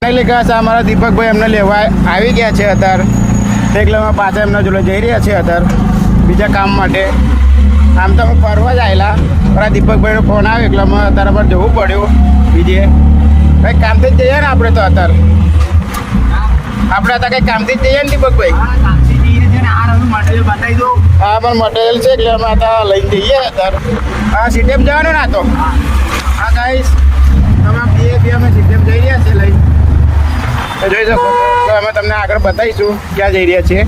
એટલે ખાસ અમારા દીપકભાઈ એમને લેવા આવી ગયા છે અત્યારે, એટલે અમે પાછા એમના જોડે જઈ રહ્યા છીએ અત્યારે બીજા કામ માટે. આમ તો અમે ફરવા જ આવેલા, પણ દીપકભાઈનો ફોન આવ્યો એટલે અમે અત્યારે પર જવું પડ્યું બીજે. કંઈક કામથી જ જઈએ ને આપણે તો અત્યારે, આપણે અત્યારે કંઈક કામથી જ જઈએ ને દીપકભાઈ? હા પણ મટીરિયલ છે એટલે અમે અત્યારે લઈને જઈએ અત્યારે. હા સીટીએમ જવાનું ને? આ તો હા ગાઈસ તમે બે અમે સીટીએમ જઈ રહ્યા છીએ લઈને, જોઈ શકો તો અમે તમને આગળ બતાવીશું ક્યાં જઈ રહ્યા છીએ.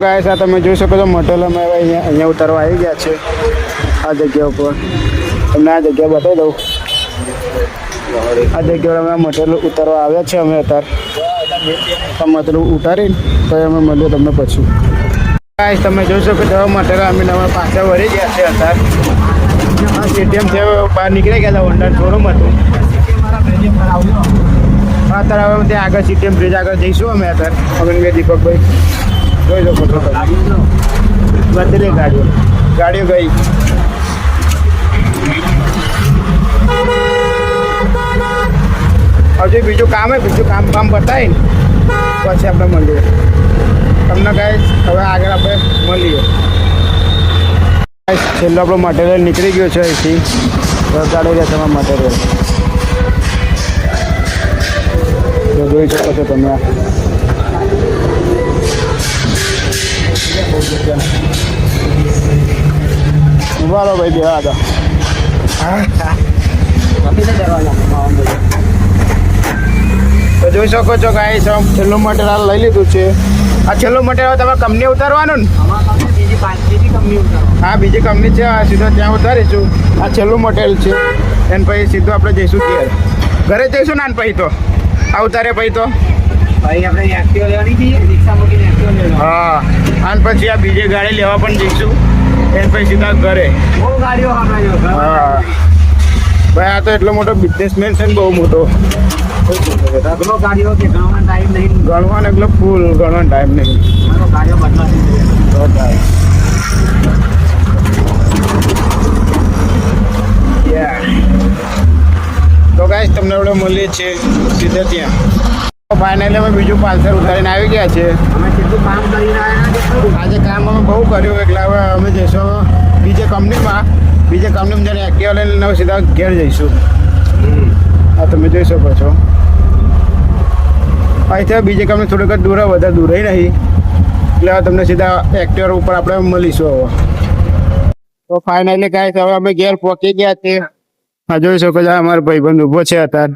ગાઈસ આ તમે જોઈ શકો છો મટીરિયલ અમે હવે અહીંયા ઉતારવા આવી ગયા છે આ જગ્યા ઉપર. તમને આ જગ્યા બતાવી દઉં. આ જગ્યાએ અમે મટીરિયલ ઉતારવા આવ્યા છે અમે અત્યારે. મટીરિયલ ઉતારીને તો અમે મળીએ તમને પછી. ગાઈસ તમે જોઈ શકો છો મટીરિયલ અમે પાછા વળી ગયા છે અત્યારે. આ સ્ટેડિયમ છે બહાર નીકળી ગયા હતા, વંડર શોરૂમ હતું. અત્યારે હવે ત્યાં આગળ સ્ટેડિયમ બ્રિજ આગળ જઈશું અમે અત્યારે. અમનભાઈ દીપકભાઈ જોઈ શકો છો બદલી ગાડીઓ ગઈ. હજુ બીજું કામ બતાવીને પછી આપણે મળીએ તમને. ગાઈસ હવે આગળ આપણે મળીએ. છેલ્લો આપણો મટીરિયલ નીકળી ગયો છે અહીંથી, કાઢી રહ્યા તમારા મટીરિયલ જોઈ શકો છો તમે. ઉભારો ભાઈ બે હતા. તો જોઈ શકો છો ગાઈસ છેલ્લું મટીરિયલ લઈ લીધું છે. આ છેલ્લું મટીરિયલ તમે કંપની ઉતારવાનું ને? હા બીજી કંપની છે, સીધો ત્યાં ઉતારીશું. આ છેલ્લું મટીરિયલ છે એને પછી સીધું આપણે જઈશું ઘરે જઈશું ને પછી તો આ ઉતારે પછી તો હા. અને પછી આ બીજી ગાડી લેવા પણ જઈશું એને પછી સીધા ઘરે. હા ભાઈ આ તો એટલો મોટો બિઝનેસમેન છે ને, બહુ મોટો. ગણવાનો એટલો ફૂલ ગણવાનો ટાઈમ નહીં. તો ગાઈસ તમને આપણે મળીએ છીએ સીધા ત્યાં. ફાઇનલી અમે બીજું પાર્સલ ઉતારીને આવી ગયા છે. આજે કામ અમે બહુ કર્યું એટલે હવે અમે જઈશું બીજે કંપનીમાં જઈને એક્ટિવા લઈને સીધા ઘેર જઈશું. હા તમે જોઈ શકો છો અહીંથી બીજી કંપની થોડીક વધારે દૂર નહીં, એટલે હવે તમને સીધા એક્ટિવા ઉપર આપણે મળીશું. હવે તો ફાઇનલી ગાઈસ હવે અમે ઘેર પહોંચી ગયા છીએ. હા જોઈ શકો છો અમારો ભાઈબંધ ઊભો છે અત્યારે.